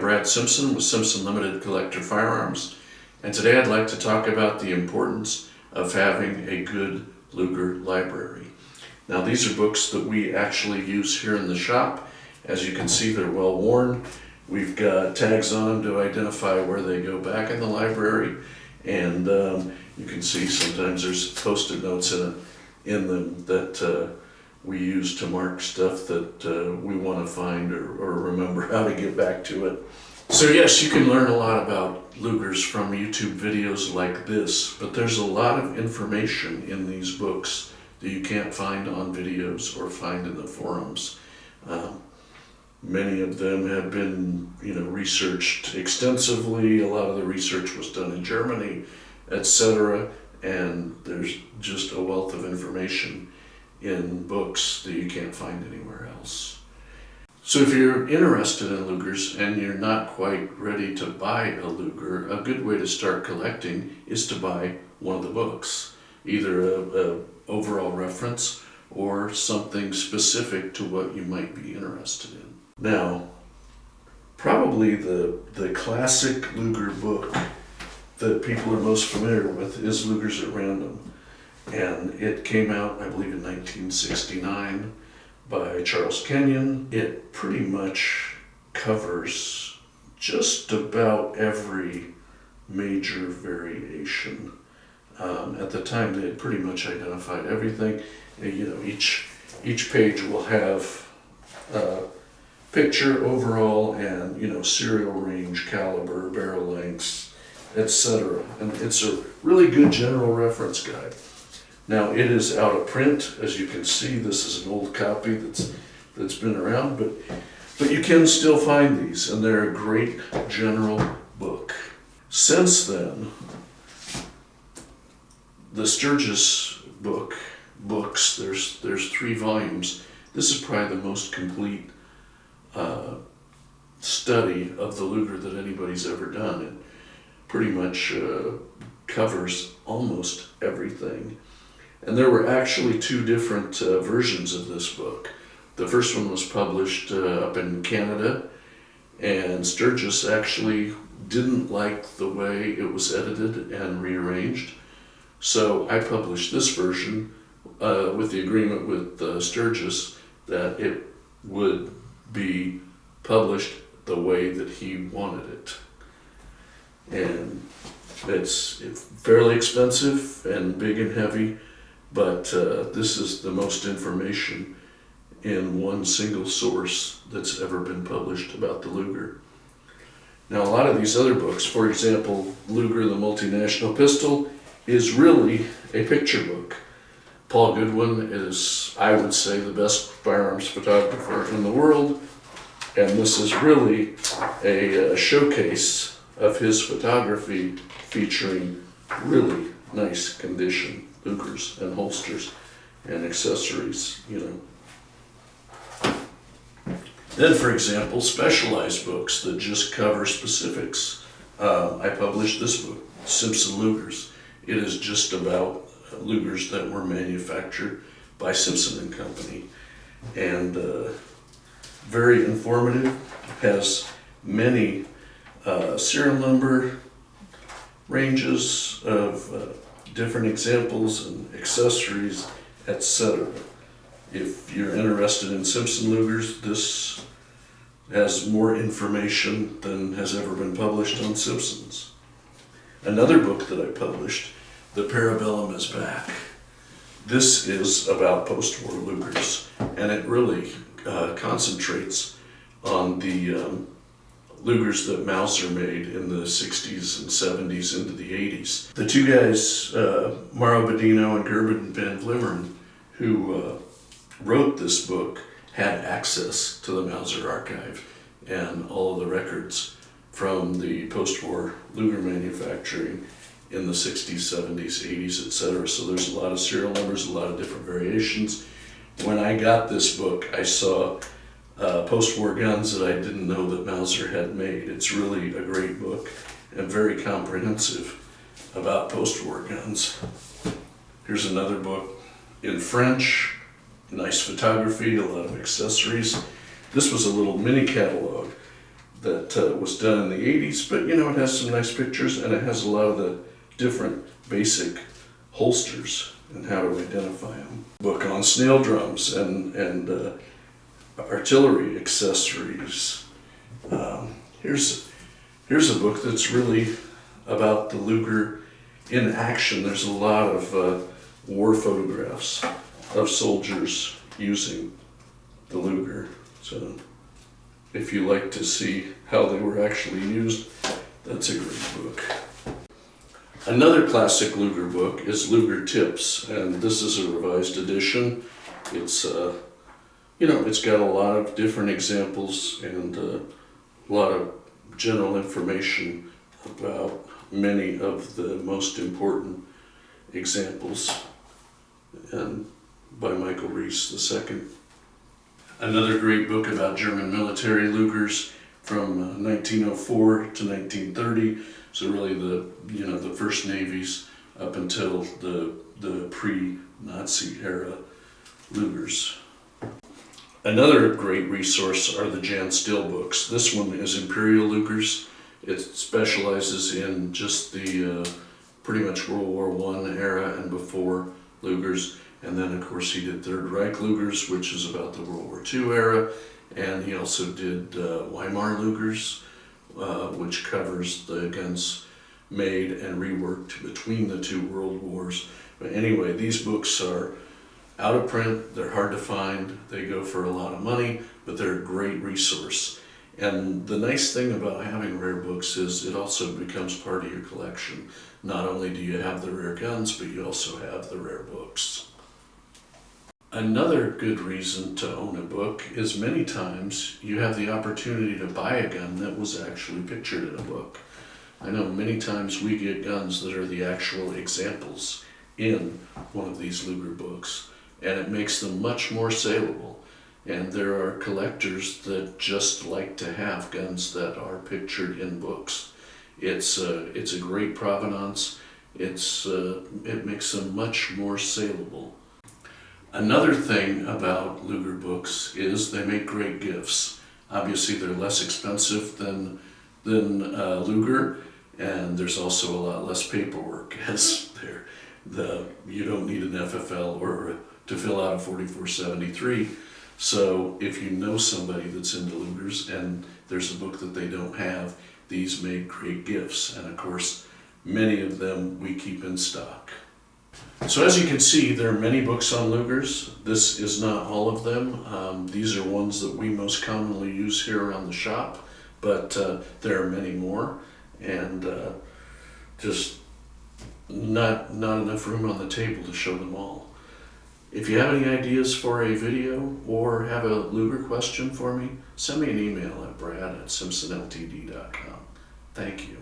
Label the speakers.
Speaker 1: Brad Simpson with Simpson Limited Collector Firearms, and today I'd like to talk about the importance of having a good Luger library. Now, these are books that we actually use here in the shop. As you can see, they're well worn. We've got tags on them to identify where they go back in the library, and you can see sometimes there's post-it notes in them that we use to mark stuff that we want to find or remember how to get back to it. So yes, you can learn a lot about Lugers from YouTube videos like this, but there's a lot of information in these books that you can't find on videos or find in the forums. Many of them have been, researched extensively. A lot of the research was done in Germany, etc. And there's just a wealth of information in books that you can't find anywhere else. So if you're interested in Lugers and you're not quite ready to buy a Luger, a good way to start collecting is to buy one of the books, either a overall reference or something specific to what you might be interested in. Now, probably the classic Luger book that people are most familiar with is Lugers at Random. And it came out, I believe, in 1969 by Charles Kenyon. It pretty much covers just about every major variation. At the time, they had pretty much identified everything. Each page will have picture, overall, and serial range, caliber, barrel lengths, etc. And it's a really good general reference guide. Now, it is out of print. As you can see, this is an old copy that's been around, but you can still find these, and they're a great general book. Since then, the Sturgis books, there's 3 volumes. This is probably the most complete study of the Luger that anybody's ever done. It pretty much covers almost everything. And there were actually 2 different versions of this book. The first one was published up in Canada, and Sturgis actually didn't like the way it was edited and rearranged. So I published this version with the agreement with Sturgis that it would be published the way that he wanted it. And it's fairly expensive and big and heavy, but this is the most information in one single source that's ever been published about the Luger. Now, a lot of these other books, for example, Luger the Multinational Pistol, is really a picture book. Paul Goodwin is, I would say, the best firearms photographer in the world, and this is really a showcase of his photography featuring really nice condition Lugers and holsters and accessories, Then, for example, specialized books that just cover specifics. I published this book, Simpson Lugers. It is just about Lugers that were manufactured by Simpson and Company, and very informative. Has many serial number ranges of different examples and accessories, etc. If you're interested in Simpson Lugers, this has more information than has ever been published on Simpsons. Another book that I published, The Parabellum is Back. This is about post-war Lugers, and it really concentrates on the Lugers that Mauser made in the 60s and 70s into the 80s. The 2 guys, Mauro Badino and Gerben van Vlimmeren, who wrote this book, had access to the Mauser archive and all of the records from the post-war Luger manufacturing in the 60s, 70s, 80s, etc. So there's a lot of serial numbers, a lot of different variations. When I got this book, I saw post-war guns that I didn't know that Mauser had made. It's really a great book and very comprehensive about post-war guns. Here's another book in French, nice photography, a lot of accessories. This was a little mini catalog that was done in the 80s, but you know, it has some nice pictures, and it has a lot of the different basic holsters and how to identify them. Book on snail drums and artillery accessories. Here's a book that's really about the Luger in action. There's a lot of war photographs of soldiers using the Luger. So if you like to see how they were actually used, that's a great book. Another classic Luger book is Luger Tips, and this is a revised edition. It's it's got a lot of different examples and a lot of general information about many of the most important examples, and by Michael Reese II. Another great book about German military Lugers from 1904 to 1930. So really the first navies up until the pre-Nazi era Lugers. Another great resource are the Jan Still books. This one is Imperial Lugers. It specializes in just the pretty much World War I era and before Lugers. And then, of course, he did Third Reich Lugers, which is about the World War II era. And he also did Weimar Lugers, which covers the guns made and reworked between the two world wars. But anyway, these books are out of print, they're hard to find, they go for a lot of money, but they're a great resource. And the nice thing about having rare books is it also becomes part of your collection. Not only do you have the rare guns, but you also have the rare books. Another good reason to own a book is many times you have the opportunity to buy a gun that was actually pictured in a book. I know many times we get guns that are the actual examples in one of these Luger books, and it makes them much more saleable. And there are collectors that just like to have guns that are pictured in books. It's a great provenance. It makes them much more saleable. Another thing about Luger books is they make great gifts. Obviously, they're less expensive than Luger, and there's also a lot less paperwork, as you don't need an FFL or to fill out a 4473. So if you know somebody that's into Lugers and there's a book that they don't have, these make great gifts. And of course, many of them we keep in stock. So as you can see, there are many books on Lugers. This is not all of them. These are ones that we most commonly use here around the shop, but there are many more, and just not enough room on the table to show them all. If you have any ideas for a video or have a Luger question for me, send me an email at brad@simpsonltd.com. Thank you.